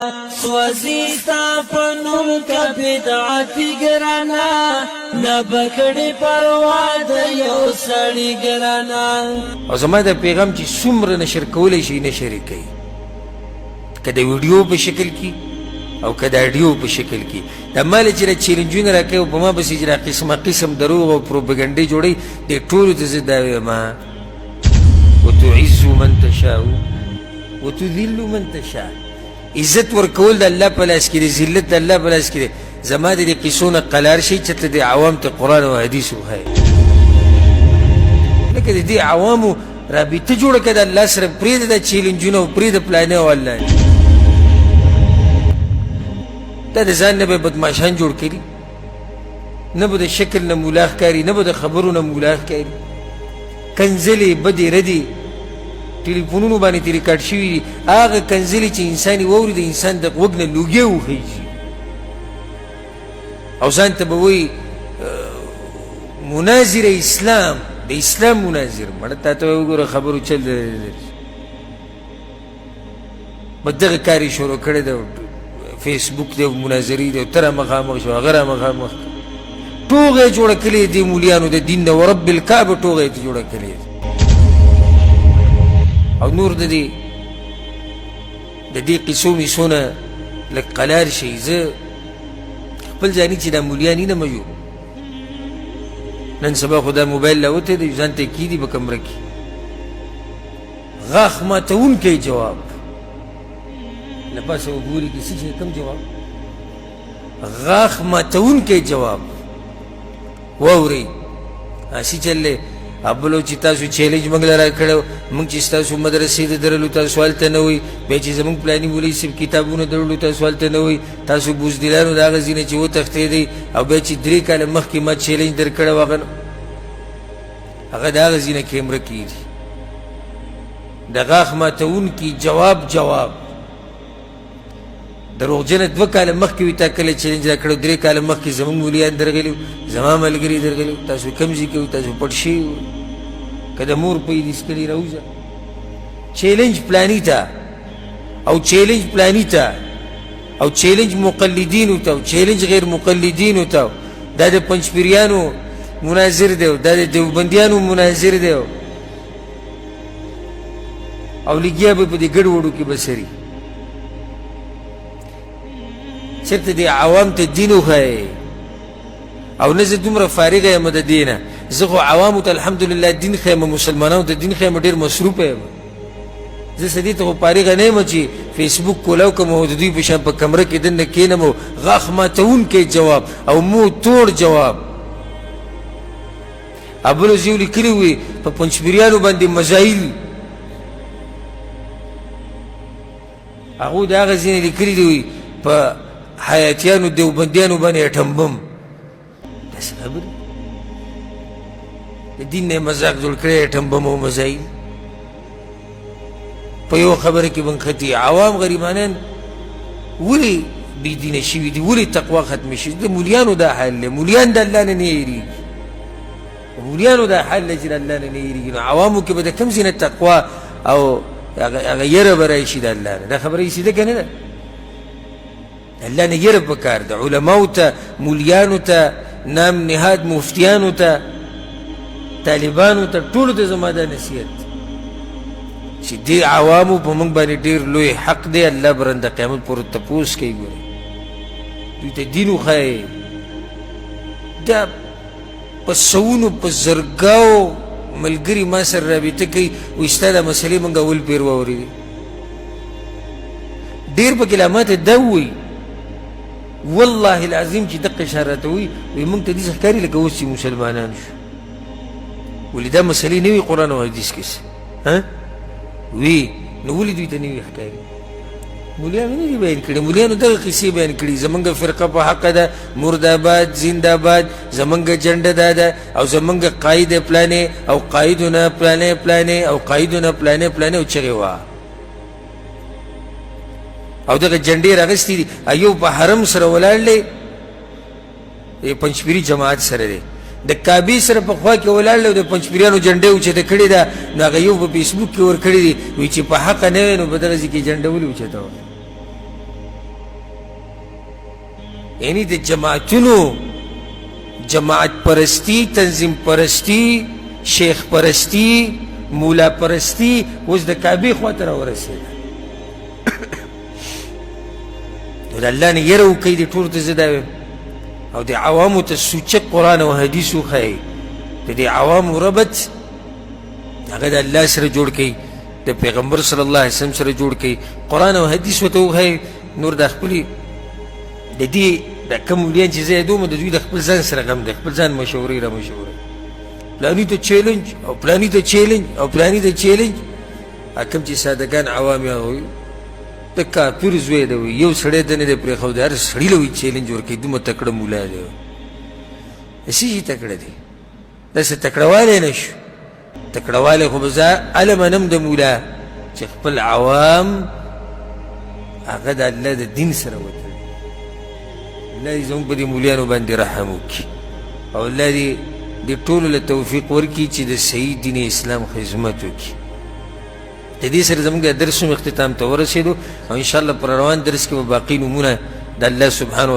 سوزیتا پنوم کا بدعاتی گرانا نبکڑی پرواد یو سڑی گرانا. او زما دا پیغام چې څومره نشر کولی شي نشر یې کوي، که د ویډیو په شکل کې او که د اډیو په شکل کې. دا ماله چې دا چیلنجونه راکوي او په ما پسې چې دا قسمه قسم دروغ او پروپګنډې جوړوي، دې ټولو ته زه دا وایم وتعز من تشاء وتذل من تشاء. عزت ورکول د الله په لاس کې دی، ذلت د الله په لاس کې دی. زما د دې قصو نه قلار شي چې ته د عوام ته قرآن او حدیث وښایې، لکه د دې عوامو رابطه جوړه کړه د الله سره. پرېږده دا چیلنجونه او پرېږده پلانې او الله دا د ځان نه به بدماشان جوړ کړي، نه به د شکل نه مولا ښکاري، نه به د خبرو نه مولا ښکاري. کنځلې بدې ردې ټلیفونونو باندې ترې کټ شوي دي، هغه کنځلې چې انسان یې واوري د انسان د غوږ نه لوګې وخیږي او ځان ته به وایي مناظر اسلام، د اسلام مناظر. مړه تا ته وګوره خبرو چل به دغه کار یې شروع کړی دی، فیسبوک دی، مناظرې دی، ته را مخامخ شو، هغه را مخامخ. ټوغه یې جوړه کړې دي مولیانو د دین نه، ورب الکعبه ټوغه یې جوړه کړې ده. او نور د دې قصو میسو نه لږ قلار شي. زه خپل ځاني چې دا مولیان نه مجو، نن سبا خو دا موبایل راوتی دی، ځان ته یې کیدي په کمره کې غاښ ماتونکی جواب له پاسه وګوري کسی چې کوم جواب غاښ ماتونکی جواب واورئ. هسې چل دی ابلو چې تاسو چیلنج موږ له راکړی، موږ چې ستاسو مدرسې ته درلو تاسو هلته نه وئ، بیا چې زموږ پلاني مولوي صاحب کتابونه درلو تاسو هلته نه وئ، تاسو بوزدلانو د هغه ځای نه چې وتښتېدئ، او بیا چې 3 کاله مخکې ما چیلنج در کړی و هغه د هغه ځای نه کیمره کېږي. د غاښ ماتونکي جواب دروغجنه 2 کاله مخکې وي تا کله چیلنج را کړی، 3 کاله مخکې زموږ مولیان درغلي، زما ملګري درغلي، تاسو کوم ځای کې وئ، تاسو پټ شوي وئ، که د مور په دې سکلي راوځه چیلنج پلاني ته او چیلنج پلاني ته او چیلنج مقلدینو ته او چیلنج غیر مقلدینو ته. دا د پنجپیریانو مناظر دی، دا د دیوبندیانو مناظر دی، او لګیا به په دې ګډ وډو کې بسري. چېرته دې عوام ته دین وښایې او نه زه دومره فارغه یم د دې نه. زه خو عوامو ته الحمدلله دین ښیم، مسلمانانو ته دین ښیم، ډېر مصروفه یم. زه سدې ته خو فارغه نه یم چې فیسبوک کولاو کوم او د دوی په شان په کمره کې دننه کښېنم او غاښ ماتونکی جواب او مو توړ جواب. ابلو زیو لیکلي وي په پنجپیریانو باندې مزایل، هغوی د هغه ځینې لیکلي دي په حیاتیانو دیوبندیانو باندې اټم بم. داسې خبرې د دین نه یې مذاق جوړ کړی، اټم بم او مزایل په یو خبره کې بنښتي. عوام غریبانان ولې بې دینه شوي دي، ولې تقوا ختمې شوي دي؟ د مولیانو دا حال دی، مولیان د الله نه نه یېرېږي، مولیانو دا حال دی چې د الله نه نه یېرېږي. نو عوامو کې به د کوم ځای نه تقوا او هغه یره به راشي د الله نه؟ دا خبره یې سیده که نه ده؟ الله نه یره پکار ده. علماو ته، مولیانو ته، نام نهاد مفتیانو ته، طالبانو ته، ټولو ته زما دا نصیحت چې دې عوامو په موږ باندې ډېر لوی حق دی. الله به رنده قیامت پورې تپوس کوي. ګورئ دوی ته دین وښایئ. دا په سوونو په زرګاو ملګري ما سره رابطه کوي، وایي ستا دا مسلې موږ اول پیر واورېدې. ډېر پکې لا ماته دا ووایي والله العظیم چې دقه شان راته وایي موږ ته داسې ښکاري لکه اوس چې مسلمانان شو. ولې دا مسلې نه وي قرآن او حدیث کې وي، نو ولې دوی ته نه وي ښکاري؟ مولیانو نه دي بیان کړي، مولیانو دغه قصې بیان کړي. زمونږ فرقه په حقه ده، مرداباد زنده‌باد، زمونږ جنډه دا ده، او زمونږ قاید پلانې او قایدونه پلانې او قایدونه پلانې او چغې وه او دغه جنډې راغستې دي. ایو په حرم سره ولاړ دی، پنجپیري جماعت سره دی، د کعبې سره په خوا کې ولاړ دی، د پنجپیریانو جنډې اوچته کړې ده. نو هغه یو په فیسبوک کې ورکړې دي، وایي چې په حقه نه وی نو په دغه ځای کې جنډه ولې اوچته وه؟ یعنی د جماعتونو جماعت پرستی، تنظیم پرستی، شیخ پرستی، مولا پرستی اوس د کعبې خواته راورسېده. نو د الله نه یره وکئ دې ټولو ته زه دا وایم او د عوامو ته سوچک قرآن او حدیث وښایئ. د دې عوامو ربط هغه د الله سره جوړ کړئ، د پیغمبر صلی الله علیه وسلم سره جوړ کړئ، قرآن او حدیث ورته وښایئ. نور د خپلې د دې د کوم ملیان چې زه یادوم د دوی د خپل ځان سره غم دی، خپل ځان مشورې را مشورې، پلاني ته چیلنج او پلاني ته چیلنج او پلاني ته چیلنج. کوم چې سادهګان عوام یې هغوی د کافر زوی دی، یو سړی ته نه دی پرېښودی، هر سړي له وایي چیلنج ورکوي، دومره تکړه مولا دی. څه شي تکړه دی؟ داسې تکړهوالی نه شو. تکړهوالی خو به زه هله منم د مولا چې خپل عوام هغه د الله د دین سره وتړي. الله دې زموږ په دې مولیانو باندې رحم وکړي او الله دې ټولو له توفیق ورکړي چې د صحیح دین اسلام خدمت وکړي. د دې سره زموږ د درس هم اختتام ته ورسېدو او انشاءالله پر روان درس کې به باقي نومونه د الله سبحانه